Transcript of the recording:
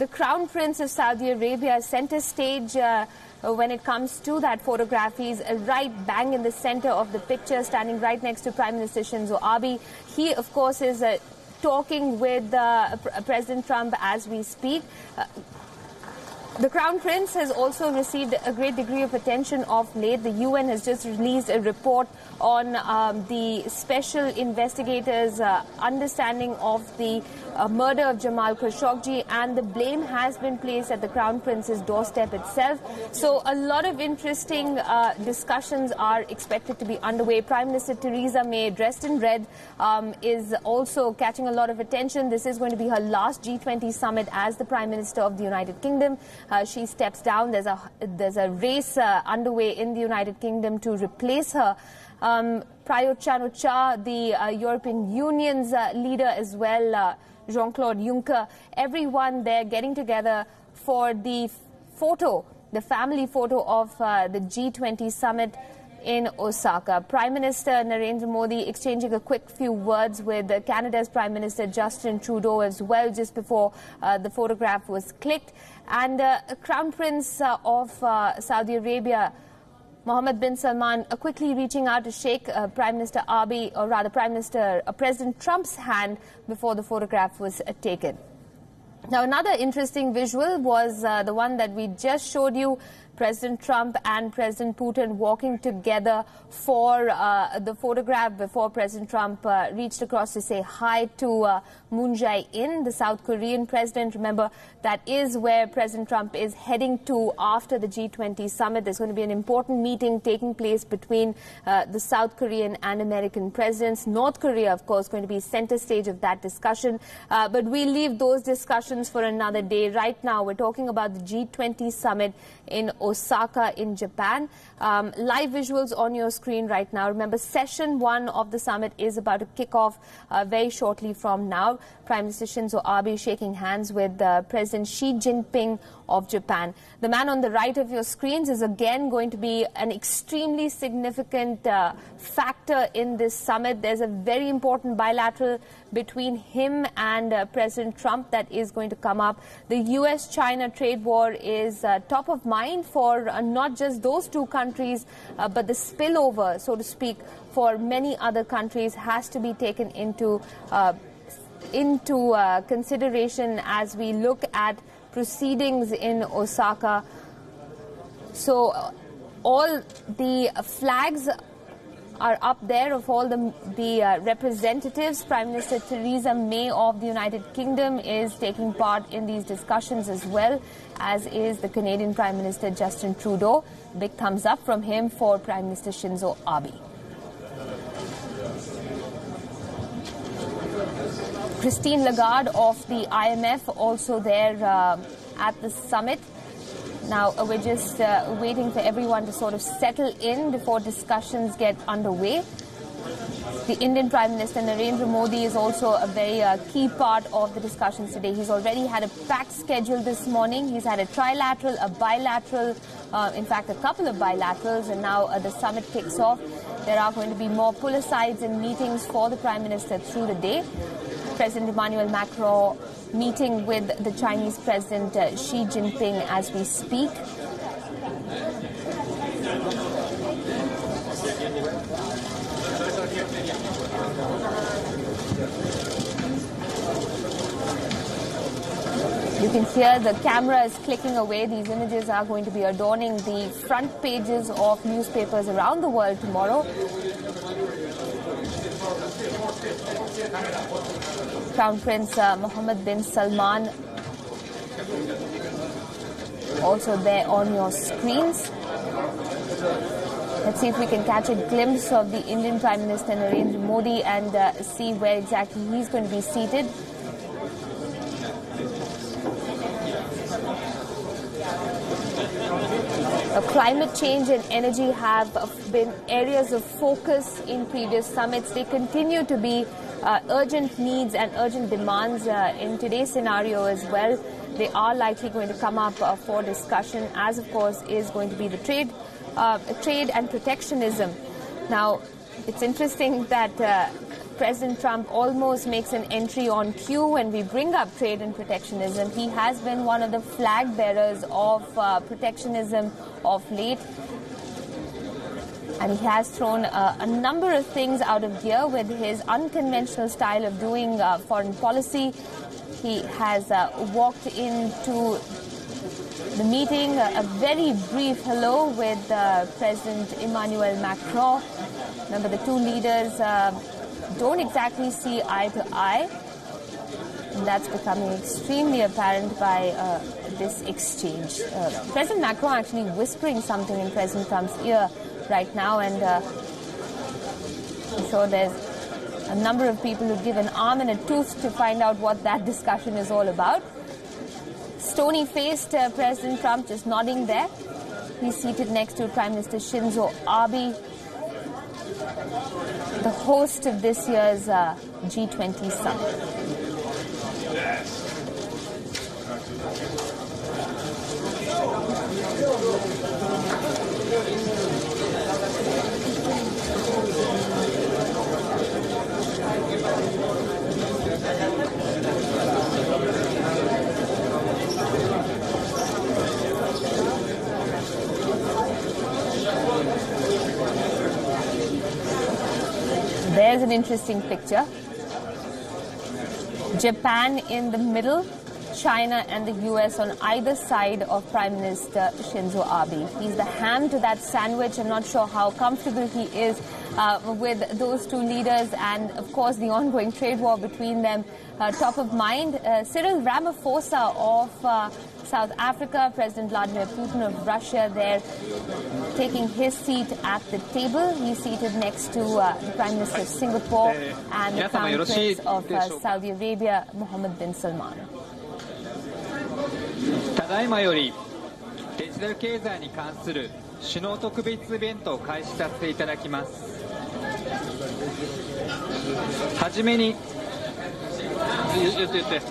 the Crown Prince of Saudi Arabia, center stage when it comes to that photograph. He's right bang in the center of the picture, standing right next to Prime Minister Shinzo Abe. He, of course, is talking with President Trump as we speak. The Crown Prince has also received a great degree of attention of late. The UN has just released a report on the special investigators' understanding of the murder of Jamal Khashoggi, and the blame has been placed at the Crown Prince's doorstep itself. So a lot of interesting discussions are expected to be underway. Prime Minister Theresa May, dressed in red, is also catching a lot of attention. This is going to be her last G20 summit as the Prime Minister of the United Kingdom. She steps down. There's a race underway in the United Kingdom to replace her. Prayut Chan-o-cha, the European Union's leader as well, Jean-Claude Juncker, everyone there getting together for the photo, the family photo of the G20 summit in Osaka. Prime Minister Narendra Modi exchanging a quick few words with Canada's Prime Minister Justin Trudeau as well just before the photograph was clicked. And Crown Prince of Saudi Arabia, Mohammed bin Salman, quickly reaching out to shake Prime Minister Abe, or rather President Trump's hand before the photograph was taken. Now, another interesting visual was the one that we just showed you. President Trump and President Putin walking together for the photograph before President Trump reached across to say hi to Moon Jae-in, the South Korean president. Remember, that is where President Trump is heading to after the G20 summit. There's going to be an important meeting taking place between the South Korean and American presidents. North Korea, of course, going to be center stage of that discussion. But we leave those discussions for another day. Right now, we're talking about the G20 summit in Osaka in Japan. Live visuals on your screen right now. Remember, session 1 of the summit is about to kick off very shortly from now. Prime Minister Shinzo Abe shaking hands with President Xi Jinping of Japan. The man on the right of your screens is again going to be an extremely significant factor in this summit. There's a very important bilateral between him and President Trump that is going to come up. The US-China trade war is top of mind for not just those two countries, but the spillover, so to speak, for many other countries has to be taken into consideration as we look at proceedings in Osaka. So all the flags are up there of all the representatives. Prime Minister Theresa May of the United Kingdom is taking part in these discussions as well, as is the Canadian Prime Minister Justin Trudeau. Big thumbs up from him for Prime Minister Shinzo Abe. Christine Lagarde of the IMF also there at the summit. Now, we're just waiting for everyone to sort of settle in before discussions get underway. The Indian Prime Minister Narendra Modi is also a very key part of the discussions today. He's already had a packed schedule this morning. He's had a trilateral, a bilateral, in fact, a couple of bilaterals, and now the summit kicks off. There are going to be more pull-asides and meetings for the Prime Minister through the day. President Emmanuel Macron meeting with the Chinese President Xi Jinping as we speak. You can hear the camera is clicking away. These images are going to be adorning the front pages of newspapers around the world tomorrow. Crown Prince Mohammed bin Salman also there on your screens. Let's see if we can catch a glimpse of the Indian Prime Minister Narendra Modi and see where exactly he's going to be seated. Climate change and energy have been areas of focus in previous summits. They continue to be urgent needs and urgent demands in today's scenario as well. They are likely going to come up for discussion, as of course is going to be the trade and protectionism. Now, it's interesting that President Trump almost makes an entry on cue when we bring up trade and protectionism. He has been one of the flag bearers of protectionism of late. And he has thrown a number of things out of gear with his unconventional style of doing foreign policy. He has walked into the meeting, a very brief hello with President Emmanuel Macron. Remember, the two leaders don't exactly see eye to eye. And that's becoming extremely apparent by this exchange. President Macron actually whispering something in President Trump's ear right now, and I'm sure there's a number of people who give an arm and a tooth to find out what that discussion is all about. Stony-faced President Trump just nodding there. He's seated next to Prime Minister Shinzo Abe, the host of this year's G20 summit. There's an interesting picture. Japan in the middle, China and the US on either side of Prime Minister Shinzo Abe. He's the ham to that sandwich. I'm not sure how comfortable he is with those two leaders, and of course the ongoing trade war between them top of mind. Cyril Ramaphosa of South Africa, President Vladimir Putin of Russia there taking his seat at the table. He's seated next to the Prime Minister of Singapore and the Crown Prince of Saudi Arabia, Mohammed bin Salman. ただいまよりデジタル経済に関する首脳特別イベントを開始させていただきます。はじめに言って。